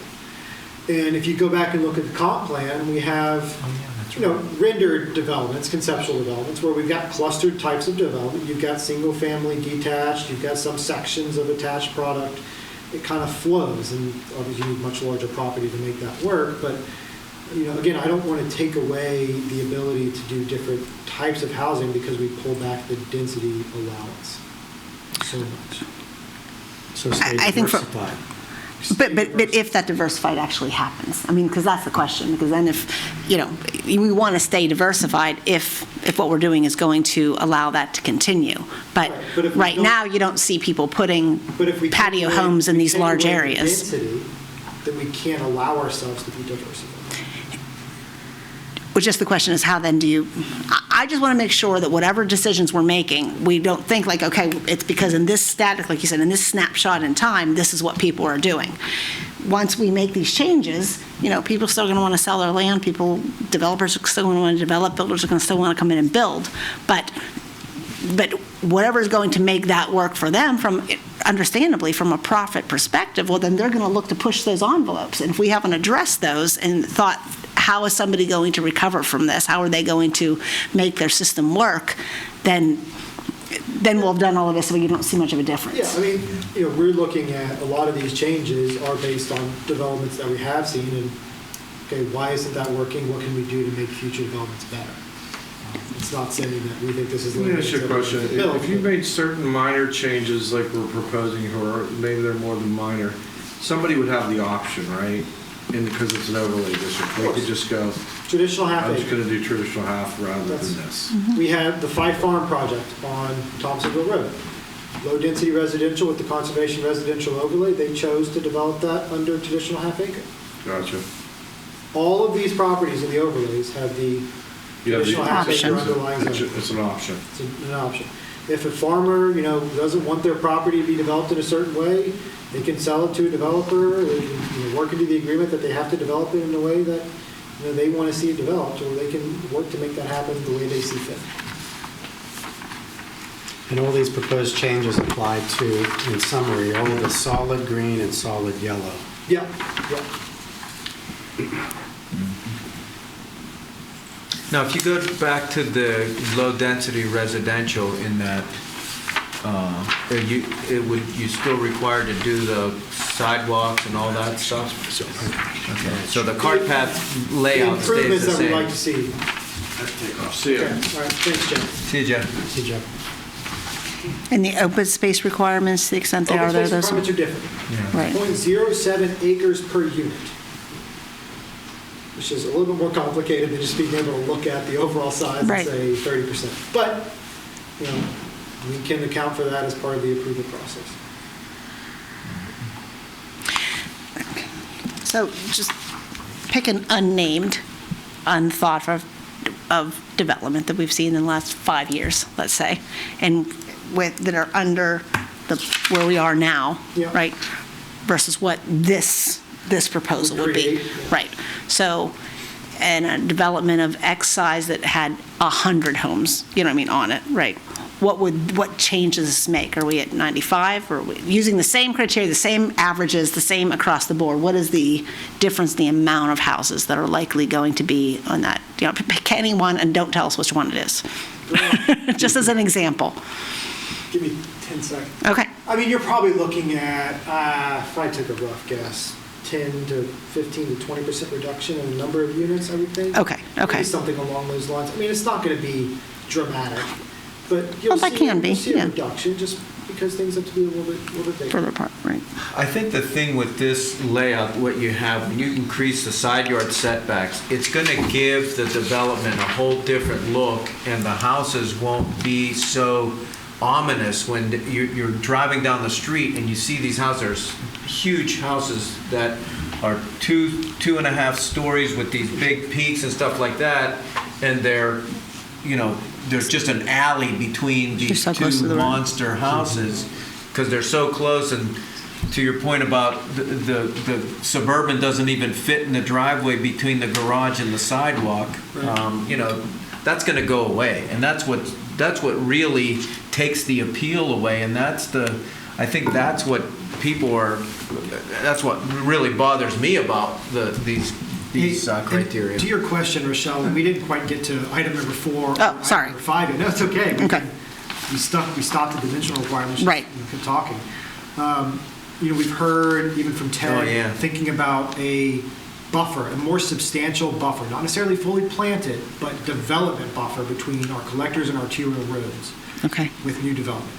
And if you go back and look at the comp plan, we have, rendered developments, conceptual developments, where we've got clustered types of development. You've got single-family detached, you've got some sections of attached product. It kind of flows, and obviously you need much larger property to make that work, but again, I don't want to take away the ability to do different types of housing because we pull back the density allowance so much. So stay I think for- diversified. But if that diversified actually happens, I mean, because that's the question, because then if, we want to stay diversified if what we're doing is going to allow that to continue. But Right, but if we right don't- now, you don't see people putting But if we take patio away- homes in we these take large away the areas. density, then we can't allow ourselves to be diversified. Which just the question is, how then do you, I just want to make sure that whatever decisions we're making, we don't think like, okay, it's because in this static, like you said, in this snapshot in time, this is what people are doing. Once we make these changes, people are still going to want to sell their land, developers are still going to want to develop, builders are going to still want to come in and build. But whatever is going to make that work for them, understandably, from a profit perspective, well, then they're going to look to push those envelopes. And if we haven't addressed those and thought, how is somebody going to recover from this? How are they going to make their system work? Then we'll have done all of this, so you don't see much of a difference. Yeah, I mean, we're looking at a lot of these changes are based on developments that we have seen, and, okay, why isn't that working? What can we do to make future developments better? It's not saying that we think this is. Let me ask you a question. If you made certain minor changes like we're proposing, or maybe they're more than minor, somebody would have the option, right? And because it's an overlay district, they could just go, Traditional half I'm just acre. going to do traditional half rather That's- than this. We had the Five Farm project on Thompsonville Road. Low-density residential with the conservation residential overlay, they chose to develop that under traditional half acre. Gotcha. All of these properties in the overlays have the You have the traditional half acre option. underlying zone. It's an option. It's an option. If a farmer, doesn't want their property to be developed in a certain way, they can sell it to a developer, they can work into the agreement that they have to develop it in a way that, they want to see it developed, or they can work to make that happen the way they see fit. And all these proposed changes apply to, in summary, all of the solid green and solid yellow. Yeah, yeah. Now, if you go back to the low-density residential in that, you still required to do the sidewalks and all that stuff? Okay, so the cart path The layout stays improvements the that we'd like to same? see. See Okay, ya. all right, thanks, Jeff. See you, Jeff. See, Jeff? And the open space requirements, to the extent they are Open there, space those. requirements are different. Yeah. Right. 0.07 acres per unit, which is a little bit more complicated than just being able to look at the overall size and Right. say 30%. But, we can account for that as part of the approval process. So just pick an unnamed, unthought of development that we've seen in the last 5 years, let's say, and that are under where we are now, Yeah. right? Versus what this proposal would be. Create, yeah. Right. So, and a development of X size that had 100 homes, on it, right? What changes this make? Are we at 95? Or are we using the same criteria, the same averages, the same across the board? What is the difference in the amount of houses that are likely going to be on that? Pick any one and don't tell us which one it is. Just as an example. Give me 10 seconds. Okay. I mean, you're probably looking at, if I took a rough guess, 10 to 15 to 20% reduction in the number of units, I would think. Okay. Maybe something along those lines. I mean, it's not going to be dramatic, but you'll Well, that can be, you'll see yeah. a reduction just because things have to be a little bit bigger. Further apart, right. I think the thing with this layout, what you have, when you increase the side yard setbacks, it's going to give the development a whole different look, and the houses won't be so ominous when you're driving down the street and you see these houses, there's huge houses that are 2.5 stories with these big peaks and stuff like that, and they're, there's just an alley between these so close to two the road. monster houses, because they're so close. And to your point about the Suburban doesn't even fit in the driveway between the garage and the sidewalk, that's going to go away, and that's what really takes the appeal away, and I think that's what that's what really bothers me about these criteria. And to your question, Rochelle, we didn't quite get to item number 4. Oh, sorry. Item number 5. No, it's okay. Okay. We stopped at dimensional requirements. Right. We kept talking. We've heard even from Ted thinking about a buffer, a more substantial buffer, not necessarily fully planted, but development buffer between our collectors and arterial roads Okay. with new development.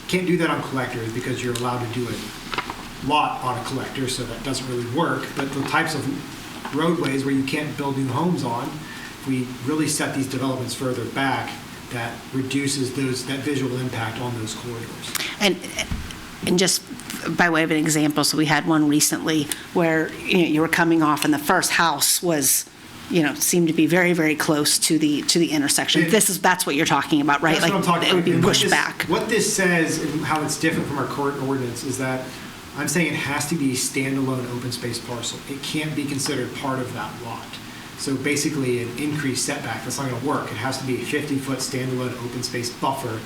Can't do that on collectors because you're allowed to do a lot on a collector, so that doesn't really work. But the types of roadways where you can't build new homes on, if we really set these developments further back, that reduces that visual impact on those corridors. And just by way of an example, so we had one recently where you were coming off and the first house was, seemed to be very, very close to the intersection. That's what you're talking about, right? That's what I'm talking about. It would be And pushed back. What this says and how it's different from our current ordinance is that I'm saying it has to be a standalone open space parcel. It can't be considered part of that lot. So basically an increased setback, that's not going to work. It has to be a 50-foot standalone open space buffer.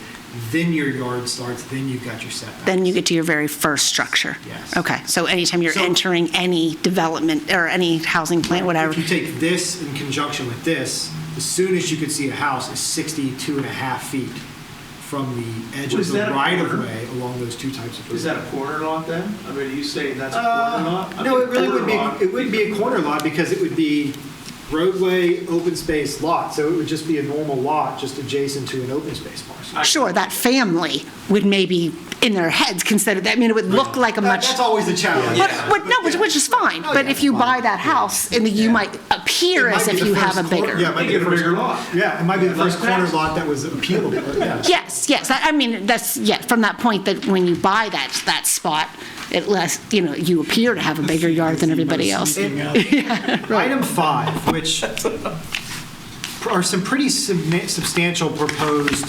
Then your yard starts, then you've got your setback. Then you get to your very first structure. Yes. Okay, so anytime you're So- entering any development or any housing plan, whatever. If you take this in conjunction with this, as soon as you could see a house is 62.5 feet from the edge of Was the that a right-of-way along those two types of roads. Is that a corner lot then? I mean, are you saying that's a corner lot? I No, mean, it really corner lot- wouldn't be a corner lot because it would be roadway, open space lot. So it would just be a normal lot just adjacent to an open space parcel. Sure, that family would maybe, in their heads, consider that, it would look like a much... That's always the challenge. Which is fine, but if you buy that house, and you might appear It might as be if the you have a first cor- bigger... Yeah, it might be the first bigger lot. Yeah, it might be the first Less corner tax. lot that was appealable. Yeah. Yes, I mean, that's, from that point that when you buy that spot, you appear to have a bigger yard than everybody else. Item 5, which are some pretty substantial proposed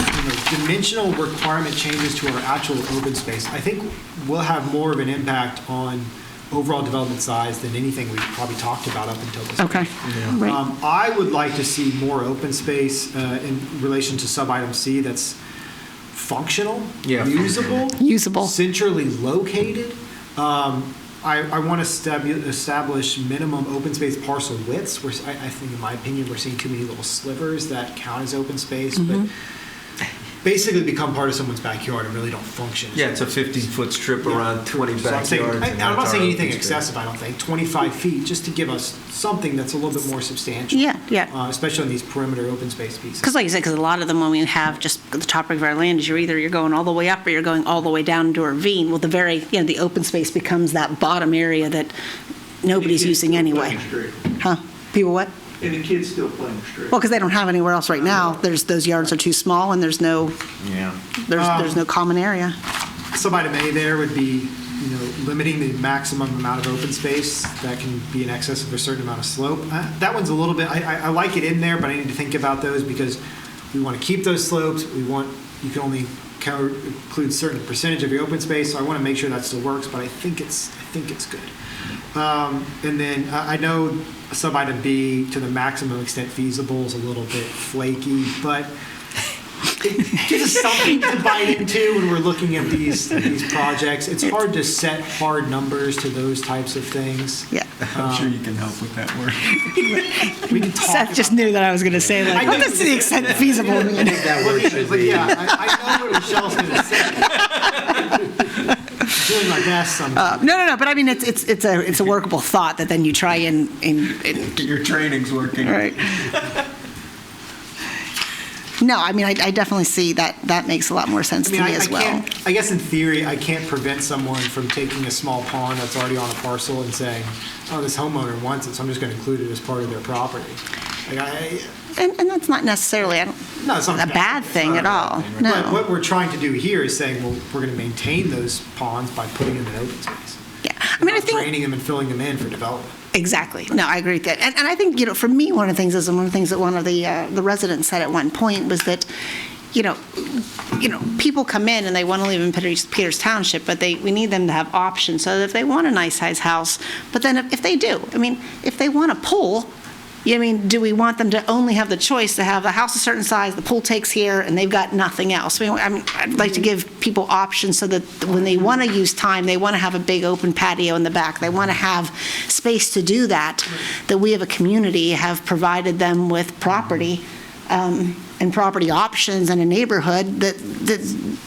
dimensional requirement changes to our actual open space. I think will have more of an impact on overall development size than anything we've probably talked about up until this point. Okay, right. I would like to see more open space in relation to sub-item C that's functional, usable, centrally located. I want to establish minimum open space parcel widths. I think, in my opinion, we're seeing too many little slivers that count as open space, but basically become part of someone's backyard and really don't function. Yeah, it's a 15-foot strip around 20 So I'm saying, backyards. I'm not saying anything excessive, I don't think. 25 feet, just to give us something that's a little bit more substantial. Yeah. Especially on these perimeter open space pieces. Because like you said, a lot of them, when we have just the topic of our land is you're going all the way up or you're going all the way down into a ravine. Well, the open space becomes that bottom area that nobody's using anyway. Huh? People what? And the kids still playing straight. Well, because they don't have anywhere else right now. Those yards are too small and there's no common area. Sub-item A there would be, limiting the maximum amount of open space that can be in excess of a certain amount of slope. That one's a little bit, I like it in there, but I need to think about those because we want to keep those slopes. You can only include a certain percentage of your open space, so I want to make sure that still works, but I think it's good. And then I know sub-item B, to the maximum extent feasible, is a little bit flaky, but it gives us something to bite into when we're looking at these projects. It's hard to set hard numbers to those types of things. Yeah. I'm sure you can help with that work. We can talk Seth just knew that I was going to say that. What does the extent feasible mean? But yeah, I know what Michelle's going to say. Doing my best sometimes. No, but I mean, it's a workable thought that then you try and Your training's working. right. No, I mean, I definitely see that makes a lot more sense to me as well. I guess in theory, I can't prevent someone from taking a small pond that's already on a parcel and saying, oh, this homeowner wants it, so I'm just going to include it as part of their property. And that's not necessarily It's not a bad thing at all. But No. what we're trying to do here is saying, well, we're going to maintain those ponds by putting them in open space. Yeah. I mean, I not think. draining them and filling them in for development. Exactly. No, I agree with that. And I think, for me, one of the things is, and one of the things that one of the residents said at one point was that, people come in and they want to live in Peters Township, but we need them to have options. So that if they want a nice size house, but then if they do, if they want a pool, do we want them to only have the choice to have a house a certain size, the pool takes here, and they've got nothing else? I'd like to give people options so that when they want to use time, they want to have a big open patio in the back, they want to have space to do that, that we, as a community, have provided them with property and property options in a neighborhood that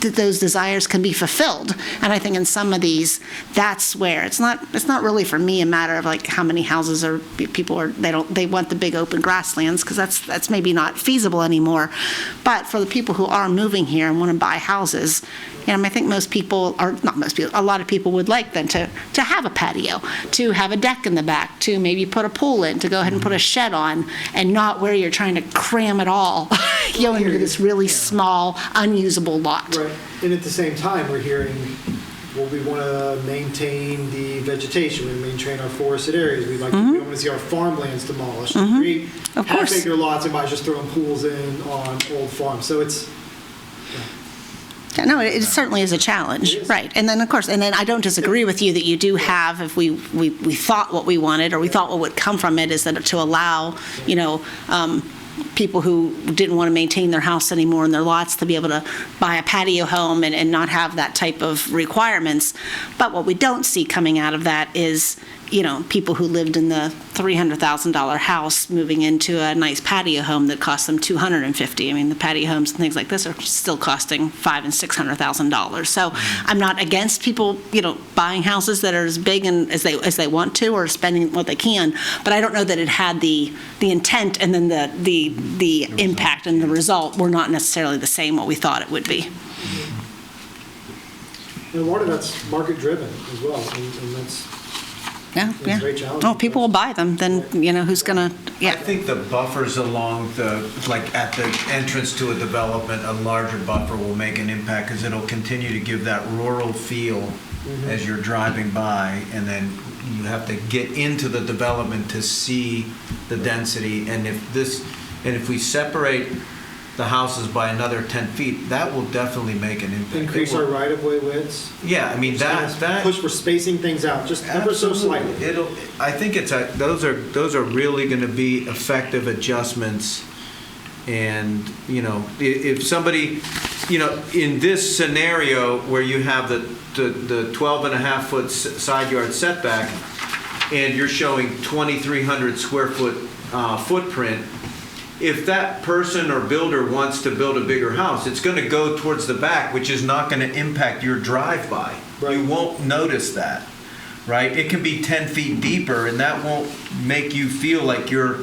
those desires can be fulfilled. And I think in some of these, that's where it's not really for me a matter of like how many houses are people are they want the big open grasslands, because that's maybe not feasible anymore. But for the people who are moving here and want to buy houses, I think most people, or not most people, a lot of people would like them to have a patio, to have a deck in the back, to maybe put a pool in, to go ahead and put a shed on, and not where you're trying to cram it all into this really small, unusable lot. Right, and at the same time, we're hearing, well, we want to maintain the vegetation, we maintain our forested areas, we don't want to see our farmlands demolished. Create Of course. half-acre lots and by just throwing pools in on old farms, so it's, Yeah, no, it certainly is a challenge, It is. right? And then, of course, I don't disagree with you that you do have, if we thought what we wanted, or we thought what would come from it, is that to allow, people who didn't want to maintain their house anymore in their lots to be able to buy a patio home and not have that type of requirements. But what we don't see coming out of that is, people who lived in the $300,000 house moving into a nice patio home that cost them $250,000. The patio homes and things like this are still costing $500,000 and $600,000. So I'm not against people, buying houses that are as big and as they want to, or spending what they can. But I don't know that it had the intent, and then the impact and the result were not necessarily the same what we thought it would be. and a lot of that's market-driven as well, and that's, Yeah, It's yeah. very challenging. Oh, people will buy them, then, who's gonna, I yeah. think the buffers along at the entrance to a development, a larger buffer will make an impact, because it'll continue to give that rural feel as you're driving by, and then you have to get into the development to see the density. And if we separate the houses by another 10 feet, that will definitely make an impact. increase our right-of-way widths. Yeah, that Push for spacing things out, just ever so slightly. I think those are really going to be effective adjustments. And if somebody, in this scenario where you have the 12.5-foot side yard setback, and you're showing 2,300 square foot footprint, if that person or builder wants to build a bigger house, it's going to go towards the back, which is not going to impact your drive-by. Right. You won't notice that, right? It can be 10 feet deeper, and that won't make you feel like you're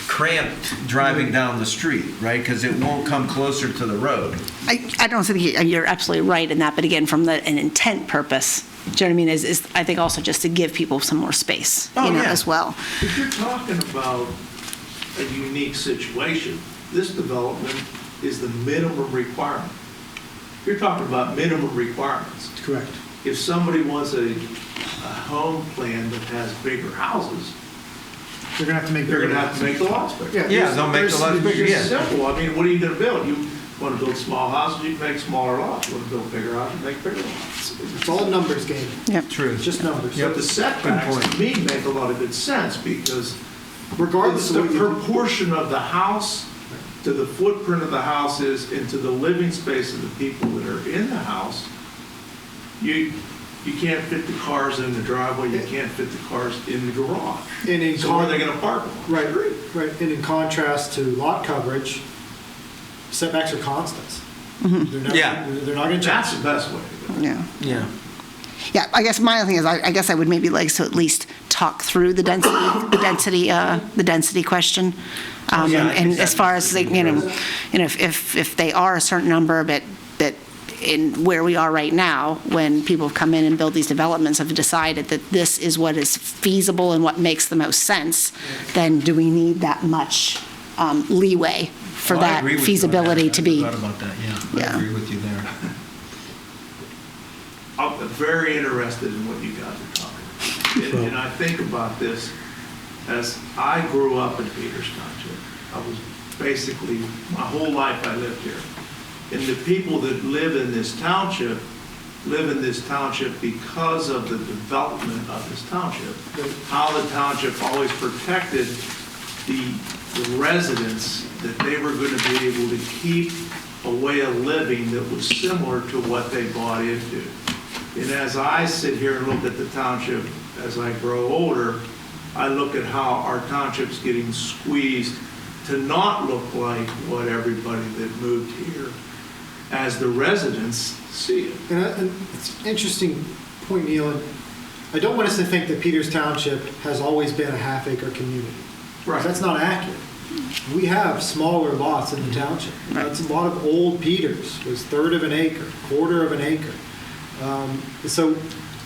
cramped driving down the street, right? Because it won't come closer to the road. I don't think you're absolutely right in that, but again, from an intent purpose, do you know what I mean, is I think also just to give people some more space, as well. If you're talking about a unique situation, this development is the minimum requirement. You're talking about minimum requirements. Correct. If somebody wants a home plan that has bigger houses, They're gonna have to make. they're gonna have to make the lots bigger. Yeah, they'll make the lots bigger, It's yeah. simple. What are you gonna build? You want to build small houses, you can make smaller lots. You want to build bigger houses, you make bigger lots. It's all a numbers game. Yep. True. It's just numbers. But the setbacks, to me, make a lot of good sense, because Regardless it's of the what you. proportion of the house to the footprint of the house is, and to the living space of the people that are in the house. You can't fit the cars in the driveway, you can't fit the cars in the garage. And in So where are they gonna park them? Right, right. And in contrast to lot coverage, setbacks are constants. They're never- Yeah. They're not gonna That's change. the best way to do it. Yeah. Yeah. Yeah, I guess my other thing is, I guess I would maybe like to at least talk through the density question. And as far as, if they are a certain number, but in where we are right now, when people have come in and build these developments, have decided that this is what is feasible and what makes the most sense, then do we need that much leeway for Well, I that agree with you on feasibility that. to be? I forgot about that, yeah. Yeah. I agree with you there. I'm very interested in what you guys are talking about. And I think about this, as I grew up in Peters Township, I was basically, my whole life I lived here. And the people that live in this township because of the development of this township. How the township always protected the residents, that they were going to be able to keep a way of living that was similar to what they bought into. And as I sit here and look at the township, as I grow older, I look at how our township's getting squeezed to not look like what everybody that moved here, as the residents see it. And it's an interesting point, Neil. And I don't want us to think that Peters Township has always been a half-acre community. Right. That's not accurate. We have smaller lots in the township. That's a lot of old Peters, was third of an acre, quarter of an acre. So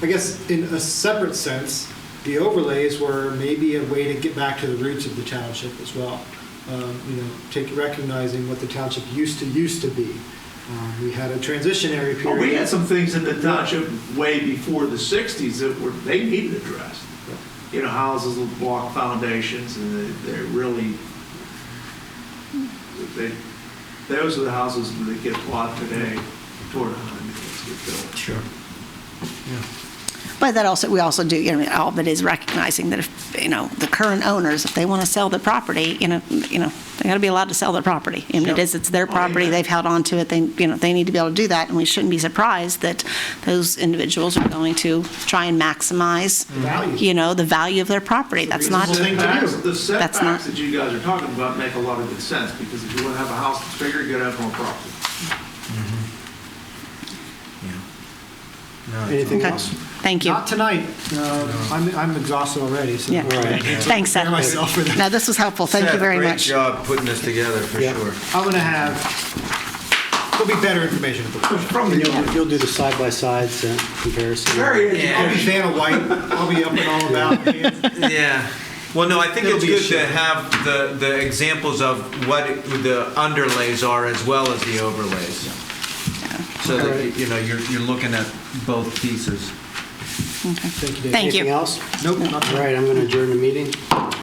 I guess in a separate sense, the overlays were maybe a way to get back to the roots of the township as well. Recognizing what the township used to be. We had a transitionary period. Well, we had some things in the township way before the 60s that they needed addressed. Houses with block foundations, and they're really, those are the houses that get bought today toward 100 minutes get built. Sure. But we also do, all of it is recognizing that if, the current owners, if they want to sell their property, they got to be allowed to sell their property. And it's their property, they've held on to it, they need to be able to do that, and we shouldn't be surprised that those individuals are going to try and maximize, the value of their property. That's not, The setbacks that you guys are talking about make a lot of good sense, because if you want to have a house that's bigger, you got to have more property. Anything Okay. else? Thank you. Not tonight. I'm exhausted already, so. Yeah. Thanks, Seth. Prepare myself for that. No, this was helpful. Thank you very Great much. job putting this together, for Yeah. sure. I'm going to have, there'll be better information at the from the You'll do the side-by-sides comparison. I'll be Vanna White. I'll be up and all about it. Yeah. Well, no, I think It'll it's be a good to show. have the examples of what the underlays are as well as the overlays. So that, you're looking at both pieces. Thank you, Dave. Thank you. Anything else? Nope, not All right, I'm going to adjourn the meeting.